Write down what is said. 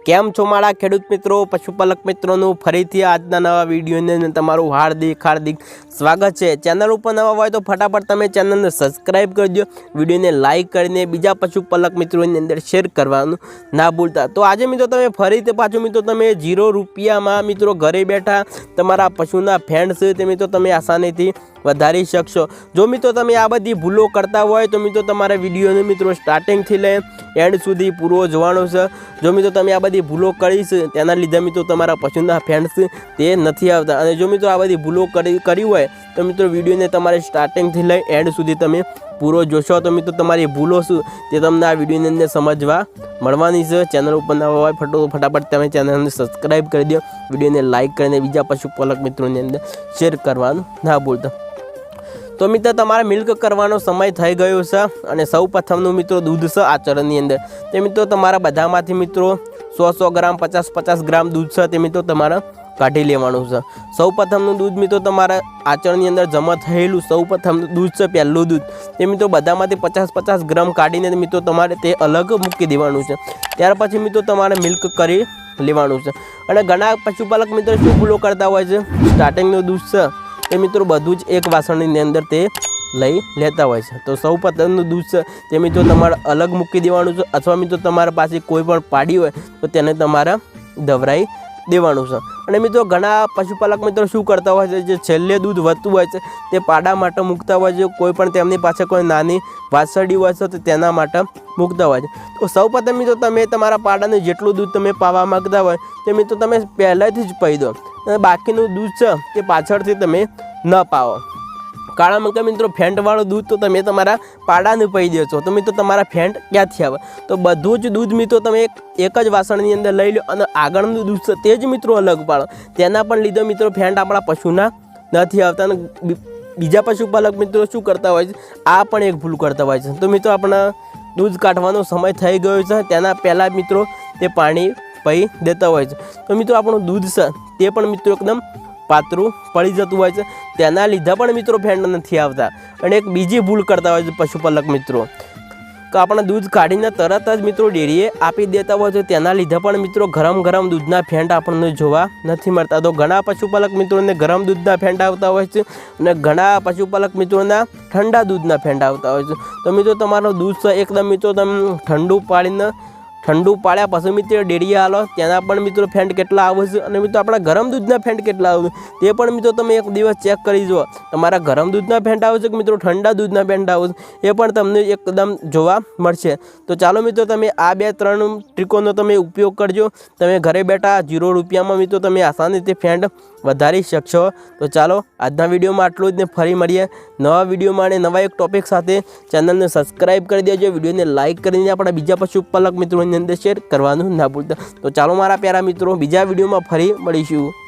કેમ છો મારા ખેડૂત મિત્રો, પશુપાલક મિત્રોનું ફરીથી આજના નવા વિડીયોને તમારું હાર્દિક સ્વાગત છે। ચેનલ ઉપર નવા હોય તો ફટાફટ તમે ચેનલને સબસ્ક્રાઈબ કરી દો, વિડીયોને લાઇક કરીને બીજા પશુપાલક મિત્રોની અંદર શેર કરવાનું ના ભૂલતા। તો આજે મિત્રો તમે ફરીથી પાછું મિત્રો તમે 0 રૂપિયામાં મિત્રો ઘરે બેઠા તમારા પશુના ફેણ છે તે મિત્રો તમે આસાનીથી વધારી શકશો। જો મિત્રો તમે આ બધી ભૂલો કરતા હોય તો મિત્રો તમારા વિડીયોને મિત્રો સ્ટાર્ટિંગથી લઈ એન્ડ સુધી પૂરો જોવાનો છે। જો મિત્રો તમે આ બધી ભૂલો કરી છે તેના લીધે મિત્રો તમારા પશુના ફેણ તે નથી આવતા, અને જો મિત્રો આ બધી ભૂલો કરી હોય તો મિત્રો વિડીયોને તમારે સ્ટાર્ટિંગથી લઈ એન્ડ સુધી તમે પૂરો જોશો તો મિત્રો તમારી ભૂલો શું તે તમને આ વિડીયોની અંદર સમજવા મળવાની છે। ચેનલ ઉપર નવા હોય ફટાફટ તમે ચેનલને સબસ્ક્રાઈબ કરી દો, વિડીયોને લાઇક કરીને બીજા પશુપાલક મિત્રોની અંદર શેર કરવાનું ના ભૂલતા। તો મિત્રો તમારે મિલ્ક કરવાનો સમય થઈ ગયો છે, અને સૌ પ્રથમનું મિત્રો દૂધ છે આચરણની અંદર તે મિત્રો તમારા બધામાંથી મિત્રો 100 ગ્રામ 50 ગ્રામ દૂધ છે તે મિત્રો તમારે કાઢી લેવાનું છે। સૌ પ્રથમનું દૂધ મિત્રો તમારા આચરણની અંદર જમા થયેલું સૌ પ્રથમનું દૂધ છે, પહેલું દૂધ તે મિત્રો બધામાંથી 50 ગ્રામ કાઢીને મિત્રો તમારે તે અલગ મૂકી દેવાનું છે। ત્યાર પછી મિત્રો તમારે મિલ્ક કરી લેવાનું છે। અને ઘણા પશુપાલક મિત્રો શું ભૂલો કરતા હોય છે, સ્ટાર્ટિંગનું દૂધ છે એ મિત્રો બધું જ એક વાસણની અંદર તે લઈ લેતા હોય છે। તો સૌ પ્રથમનું દૂધ છે તે મિત્રો તમારે અલગ મૂકી દેવાનું છે, અથવા મિત્રો તમારા પાસે કોઈ પણ પાડી હોય તો તેને તમારે દવરાઈ દેવાનું છે। અને મિત્રો ઘણા પશુપાલક મિત્રો શું કરતા હોય છે, જે છેલ્લે દૂધ વધતું હોય છે તે પાડા માટે મૂકતા હોય છે, કોઈ પણ તેમની પાસે કોઈ નાની વાછરડી હોય છે તો તેના માટે મૂકતા હોય છે। તો સૌ પ્રથમ મિત્રો તમે તમારા પાડાને જેટલું દૂધ તમે પાવા માગતા હોય તે મિત્રો તમે પહેલાંથી જ પાઈ દો, અને બાકીનું દૂધ છે તે પાછળથી તમે ન પાવો, કારણ કે મિત્રો ફેંટવાળું દૂધ તો તમે તમારા પાડાને પી દો છો તો મિત્રો તમારા ફેંટ ક્યાંથી આવે। તો બધું જ દૂધ મિત્રો તમે એક જ વાસણની અંદર લઈ લો, અને આગળનું દૂધ છે તે જ મિત્રો અલગ પાડો, તેના પણ લીધે મિત્રો ફેંટ આપણા પશુના નથી આવતા। અને બીજા પશુપાલક મિત્રો શું કરતા હોય છે, આ પણ એક ભૂલ કરતા હોય છે। તો મિત્રો આપણા દૂધ કાઢવાનો સમય થઈ ગયો છે, તેના પહેલાં મિત્રો તે પાણી પી દેતા હોય છે, તો મિત્રો આપણું દૂધ છે તે પણ મિત્રો એકદમ પાતળું પડી જતું હોય છે, તેના લીધે પણ મિત્રો ફેંટ નથી આવતા। અને એક બીજી ભૂલ કરતા હોય છે પશુપાલક મિત્રો, કે આપણે દૂધ કાઢીને તરત જ મિત્રો ડેરીએ આપી દેતા હોય છે, તેના લીધે પણ મિત્રો ગરમ દૂધના ફેંટ આપણને જોવા નથી મળતા। તો ઘણા પશુપાલક મિત્રોને ગરમ દૂધના ફેંટ આવતા હોય છે, અને ઘણા પશુપાલક મિત્રોના ઠંડા દૂધના ફેંટ આવતા હોય છે। તો મિત્રો તમારું દૂધ છે એકદમ મિત્રો તમે ઠંડુ પાડ્યા પછી મિત્રો ડેરીએ હાલો, તેના પણ મિત્રો ફેંટ કેટલા આવે છે, અને મિત્રો આપણા ગરમ દૂધના ફેંટ કેટલા આવે છે તે પણ મિત્રો તમે એક દિવસ ચેક કરી જુઓ, તમારા ગરમ દૂધના ફેંટ આવે છે કે મિત્રો ઠંડા દૂધના ફેંટ આવે છે એ પણ તમને એકદમ જોવા મળશે। તો ચાલો મિત્રો તમે આ 2-3 ટ્રીકોનો તમે ઉપયોગ કરજો, તમે ઘરે બેઠા 0 રૂપિયામાં મિત્રો તમે આસાનીથી ફેંટ વધારી શકશો। તો ચાલો આજના વિડીયોમાં આટલું જ, ને ફરી મળીએ નવા વિડીયોમાં અને નવા એક ટોપિક સાથે। ચેનલને સબસ્ક્રાઈબ કરી દેજો, વિડીયોને લાઇક કરીને આપણા બીજા પશુપાલક મિત્રોની અંદર શેર કરવાનું ના ભૂલતા। તો ચાલો મારા પ્યારા મિત્રો, બીજા વિડીયોમાં ફરી મળીશું।